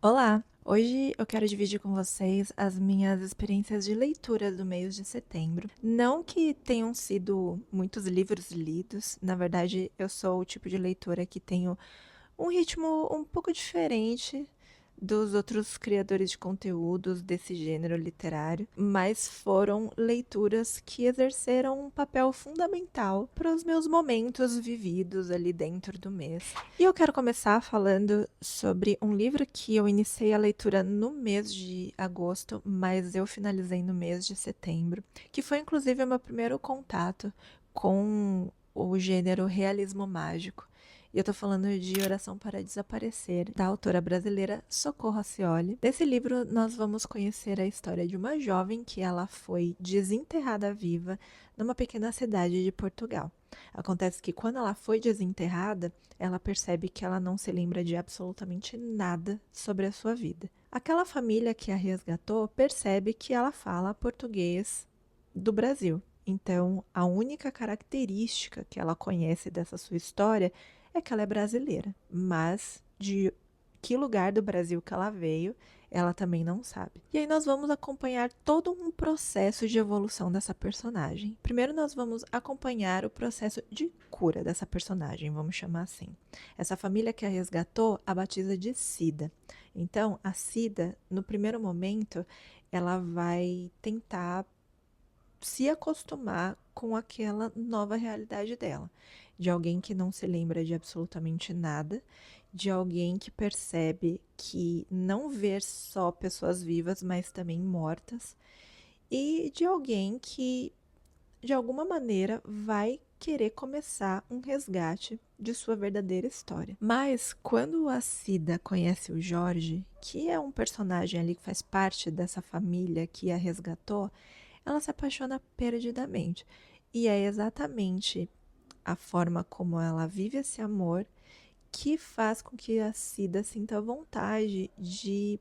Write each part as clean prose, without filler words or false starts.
Olá! Hoje eu quero dividir com vocês as minhas experiências de leitura do mês de setembro. Não que tenham sido muitos livros lidos, na verdade, eu sou o tipo de leitora que tenho um ritmo um pouco diferente dos outros criadores de conteúdos desse gênero literário, mas foram leituras que exerceram um papel fundamental para os meus momentos vividos ali dentro do mês. E eu quero começar falando sobre um livro que eu iniciei a leitura no mês de agosto, mas eu finalizei no mês de setembro, que foi inclusive o meu primeiro contato com o gênero realismo mágico. E eu tô falando de Oração para Desaparecer, da autora brasileira Socorro Acioli. Nesse livro, nós vamos conhecer a história de uma jovem que ela foi desenterrada viva numa pequena cidade de Portugal. Acontece que quando ela foi desenterrada, ela percebe que ela não se lembra de absolutamente nada sobre a sua vida. Aquela família que a resgatou percebe que ela fala português do Brasil. Então, a única característica que ela conhece dessa sua história é que ela é brasileira, mas de que lugar do Brasil que ela veio, ela também não sabe. E aí nós vamos acompanhar todo um processo de evolução dessa personagem. Primeiro nós vamos acompanhar o processo de cura dessa personagem, vamos chamar assim. Essa família que a resgatou a batiza de Cida. Então, a Cida, no primeiro momento, ela vai tentar se acostumar com aquela nova realidade dela, de alguém que não se lembra de absolutamente nada, de alguém que percebe que não vê só pessoas vivas, mas também mortas, e de alguém que, de alguma maneira, vai querer começar um resgate de sua verdadeira história. Mas quando a Cida conhece o Jorge, que é um personagem ali que faz parte dessa família que a resgatou, ela se apaixona perdidamente. E é exatamente a forma como ela vive esse amor que faz com que a Cida sinta vontade de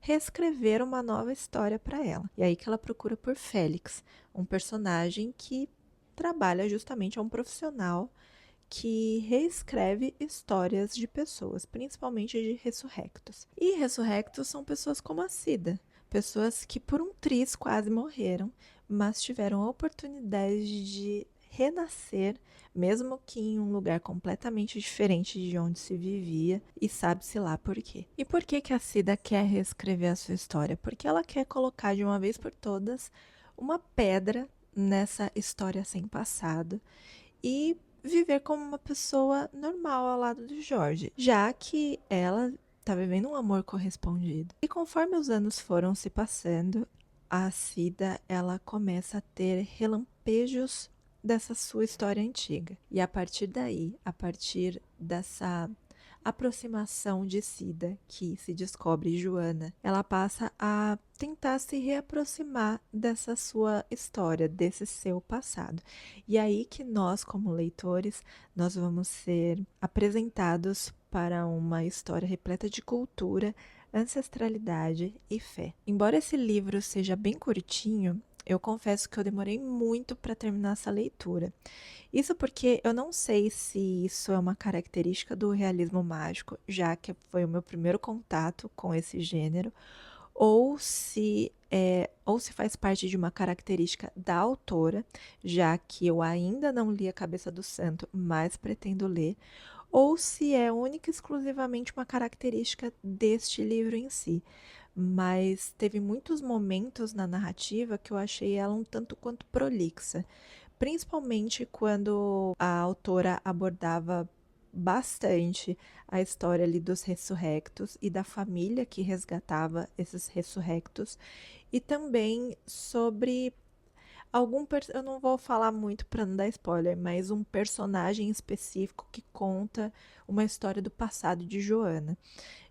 reescrever uma nova história para ela. E aí que ela procura por Félix, um personagem que trabalha justamente, é um profissional que reescreve histórias de pessoas, principalmente de ressurrectos. E ressurrectos são pessoas como a Cida, pessoas que por um triz quase morreram, mas tiveram a oportunidade de renascer, mesmo que em um lugar completamente diferente de onde se vivia, e sabe-se lá por quê. E por que que a Cida quer reescrever a sua história? Porque ela quer colocar de uma vez por todas uma pedra nessa história sem passado e viver como uma pessoa normal ao lado do Jorge, já que ela tá vivendo um amor correspondido. E conforme os anos foram se passando, a Cida ela começa a ter relampejos dessa sua história antiga. E a partir daí, a partir dessa aproximação de Cida, que se descobre Joana, ela passa a tentar se reaproximar dessa sua história, desse seu passado. E aí que nós, como leitores, nós vamos ser apresentados para uma história repleta de cultura, ancestralidade e fé. Embora esse livro seja bem curtinho, eu confesso que eu demorei muito para terminar essa leitura. Isso porque eu não sei se isso é uma característica do realismo mágico, já que foi o meu primeiro contato com esse gênero, ou se faz parte de uma característica da autora, já que eu ainda não li A Cabeça do Santo, mas pretendo ler, ou se é única e exclusivamente uma característica deste livro em si. Mas teve muitos momentos na narrativa que eu achei ela um tanto quanto prolixa, principalmente quando a autora abordava bastante a história ali dos ressurrectos e da família que resgatava esses ressurrectos, e também sobre eu não vou falar muito para não dar spoiler, mas um personagem específico que conta uma história do passado de Joana.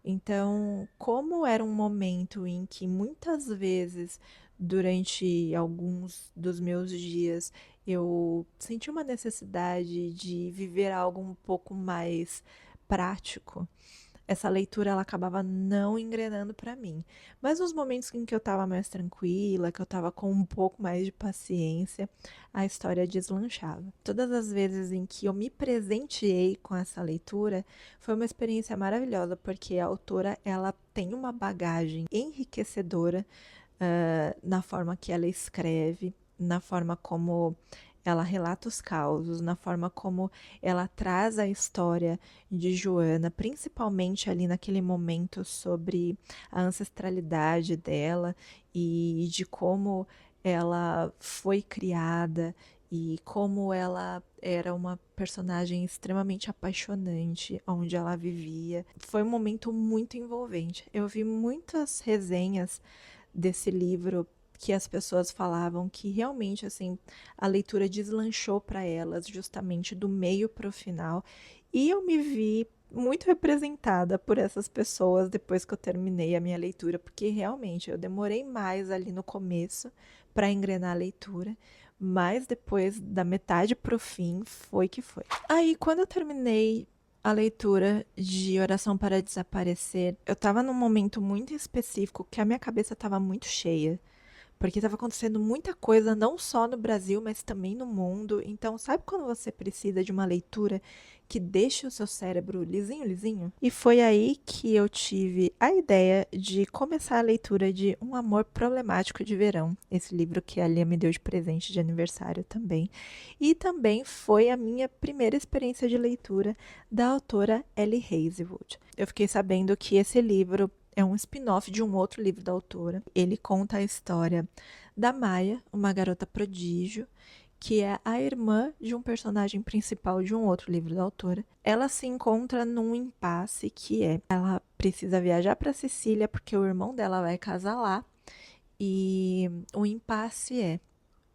Então, como era um momento em que muitas vezes, durante alguns dos meus dias, eu senti uma necessidade de viver algo um pouco mais prático, essa leitura ela acabava não engrenando para mim. Mas nos momentos em que eu estava mais tranquila, que eu estava com um pouco mais de paciência, a história deslanchava. Todas as vezes em que eu me presenteei com essa leitura, foi uma experiência maravilhosa, porque a autora ela tem uma bagagem enriquecedora na forma que ela escreve, na forma como ela relata os causos, na forma como ela traz a história de Joana, principalmente ali naquele momento sobre a ancestralidade dela e de como ela foi criada e como ela era uma personagem extremamente apaixonante onde ela vivia. Foi um momento muito envolvente. Eu vi muitas resenhas desse livro que as pessoas falavam que realmente assim a leitura deslanchou para elas justamente do meio para o final e eu me vi muito representada por essas pessoas depois que eu terminei a minha leitura, porque realmente eu demorei mais ali no começo para engrenar a leitura, mas depois da metade pro fim foi que foi. Aí quando eu terminei a leitura de Oração para Desaparecer, eu tava num momento muito específico que a minha cabeça tava muito cheia, porque estava acontecendo muita coisa, não só no Brasil, mas também no mundo. Então, sabe quando você precisa de uma leitura que deixe o seu cérebro lisinho, lisinho? E foi aí que eu tive a ideia de começar a leitura de Um Amor Problemático de Verão, esse livro que a Lia me deu de presente de aniversário também. E também foi a minha primeira experiência de leitura da autora Ellie Hazelwood. Eu fiquei sabendo que esse livro é um spin-off de um outro livro da autora. Ele conta a história da Maia, uma garota prodígio, que é a irmã de um personagem principal de um outro livro da autora. Ela se encontra num impasse que é, ela precisa viajar para Sicília porque o irmão dela vai casar lá. E o impasse é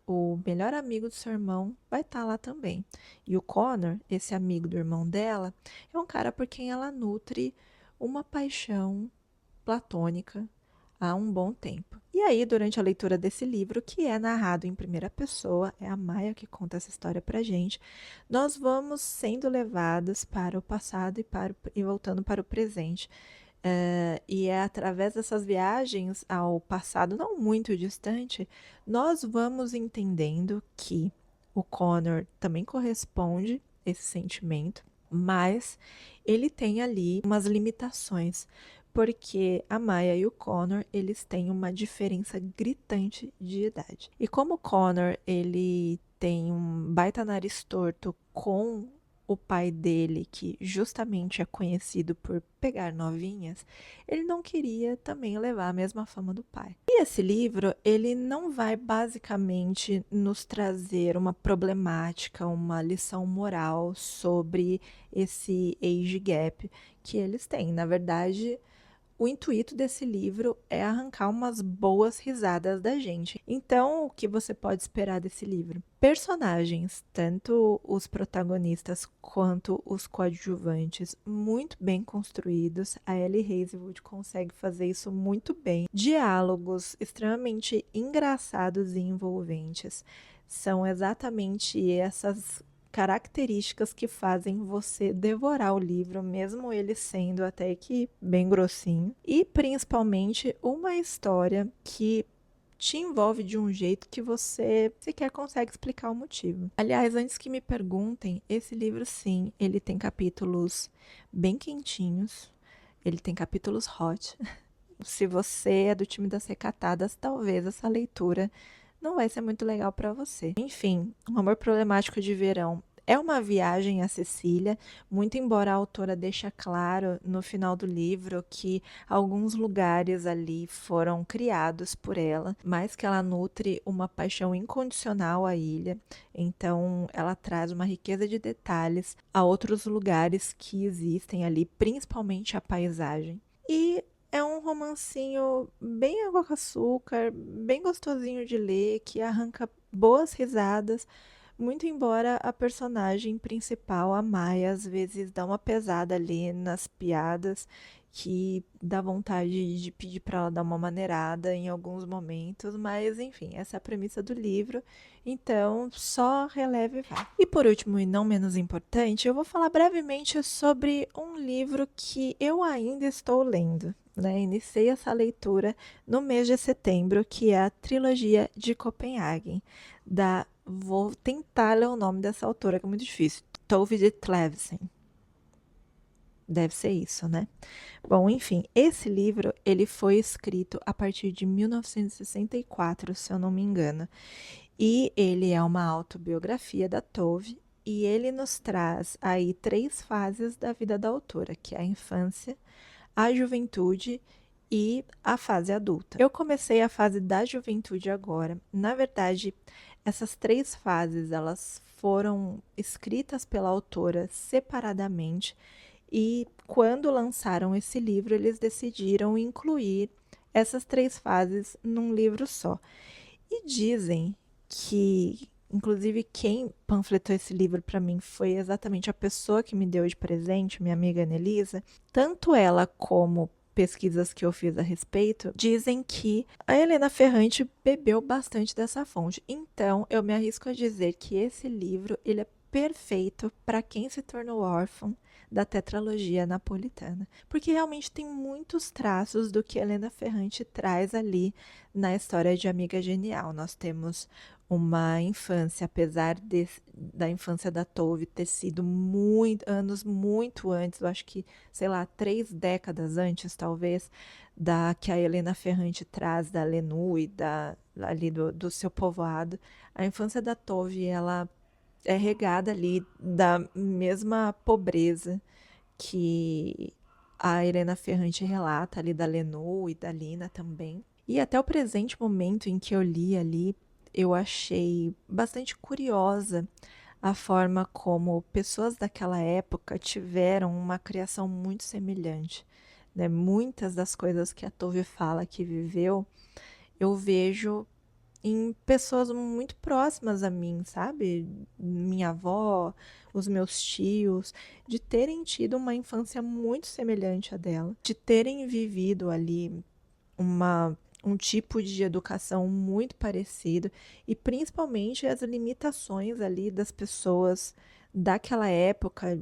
o melhor amigo do seu irmão vai estar lá também. E o Connor, esse amigo do irmão dela, é um cara por quem ela nutre uma paixão platônica há um bom tempo. E aí, durante a leitura desse livro, que é narrado em primeira pessoa, é a Maia que conta essa história pra gente, nós vamos sendo levados para o passado e voltando para o presente. E é através dessas viagens ao passado, não muito distante, nós vamos entendendo que o Connor também corresponde esse sentimento, mas ele tem ali umas limitações, porque a Maya e o Connor, eles têm uma diferença gritante de idade. E como o Connor, ele tem um baita nariz torto com o pai dele, que justamente é conhecido por pegar novinhas, ele não queria também levar a mesma fama do pai. E esse livro, ele não vai basicamente nos trazer uma problemática, uma lição moral sobre esse age gap que eles têm. Na verdade, o intuito desse livro é arrancar umas boas risadas da gente. Então, o que você pode esperar desse livro? Personagens, tanto os protagonistas quanto os coadjuvantes, muito bem construídos. A Ellie Hazelwood consegue fazer isso muito bem. Diálogos extremamente engraçados e envolventes. São exatamente essas características que fazem você devorar o livro, mesmo ele sendo até que bem grossinho, e principalmente uma história que te envolve de um jeito que você sequer consegue explicar o motivo. Aliás, antes que me perguntem, esse livro sim, ele tem capítulos bem quentinhos, ele tem capítulos hot. Se você é do time das recatadas, talvez essa leitura não vai ser muito legal para você. Enfim, Um Amor Problemático de Verão é uma viagem à Sicília, muito embora a autora deixe claro no final do livro que alguns lugares ali foram criados por ela, mas que ela nutre uma paixão incondicional à ilha. Então, ela traz uma riqueza de detalhes a outros lugares que existem ali, principalmente a paisagem. E é um romancinho bem água com açúcar, bem gostosinho de ler, que arranca boas risadas, muito embora a personagem principal, a Maia, às vezes dá uma pesada ali nas piadas que dá vontade de pedir para ela dar uma maneirada em alguns momentos, mas enfim, essa é a premissa do livro, então só releve e vai. E por último, e não menos importante, eu vou falar brevemente sobre um livro que eu ainda estou lendo. Né? Iniciei essa leitura no mês de setembro, que é a trilogia de Copenhagen, vou tentar ler o nome dessa autora, que é muito difícil, Tove de Clevesen. Deve ser isso, né? Bom, enfim, esse livro ele foi escrito a partir de 1964, se eu não me engano. E ele é uma autobiografia da Tove e ele nos traz aí 3 fases da vida da autora, que é a infância, a juventude e a fase adulta. Eu comecei a fase da juventude agora. Na verdade, essas 3 fases, elas foram escritas pela autora separadamente e quando lançaram esse livro, eles decidiram incluir essas 3 fases num livro só. E dizem que, inclusive, quem panfletou esse livro para mim foi exatamente a pessoa que me deu de presente, minha amiga Anelisa. Tanto ela como pesquisas que eu fiz a respeito, dizem que a Helena Ferrante bebeu bastante dessa fonte. Então, eu me arrisco a dizer que esse livro ele é perfeito para quem se tornou órfão da tetralogia napolitana, porque realmente tem muitos traços do que Helena Ferrante traz ali na história de Amiga Genial. Nós temos uma infância, apesar da infância da Tove ter sido anos muito antes, eu acho que, sei lá, 3 décadas antes, talvez, da que a Helena Ferrante traz da Lenu e ali do seu povoado. A infância da Tove, ela é regada ali da mesma pobreza que a Helena Ferrante relata ali da Lenu e da Lina também. E até o presente momento em que eu li ali, eu achei bastante curiosa a forma como pessoas daquela época tiveram uma criação muito semelhante. Né? Muitas das coisas que a Tove fala que viveu, eu vejo em pessoas muito próximas a mim, sabe? Minha avó, os meus tios, de terem tido uma infância muito semelhante à dela, de terem vivido ali um tipo de educação muito parecido e principalmente as limitações ali das pessoas daquela época,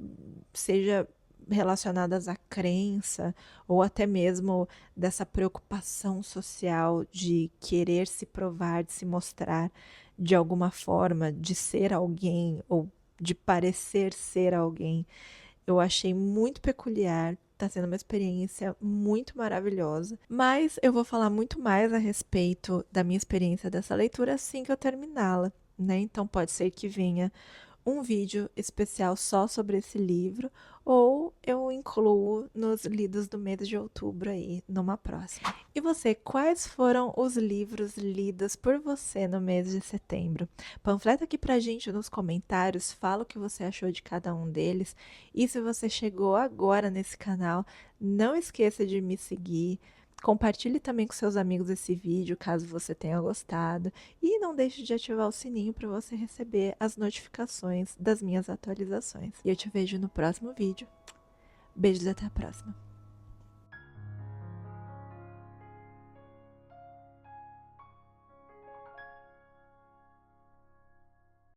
seja relacionadas à crença ou até mesmo dessa preocupação social de querer se provar, de se mostrar de alguma forma, de ser alguém ou de parecer ser alguém. Eu achei muito peculiar, tá sendo uma experiência muito maravilhosa, mas eu vou falar muito mais a respeito da minha experiência dessa leitura assim que eu terminá-la, né? Então pode ser que venha um vídeo especial só sobre esse livro, ou eu incluo nos lidos do mês de outubro aí, numa próxima. E você, quais foram os livros lidos por você no mês de setembro? Panfleta aqui pra gente nos comentários, fala o que você achou de cada um deles. E se você chegou agora nesse canal, não esqueça de me seguir. Compartilhe também com seus amigos esse vídeo, caso você tenha gostado. E não deixe de ativar o sininho para você receber as notificações das minhas atualizações. E eu te vejo no próximo vídeo. Beijos e até a próxima.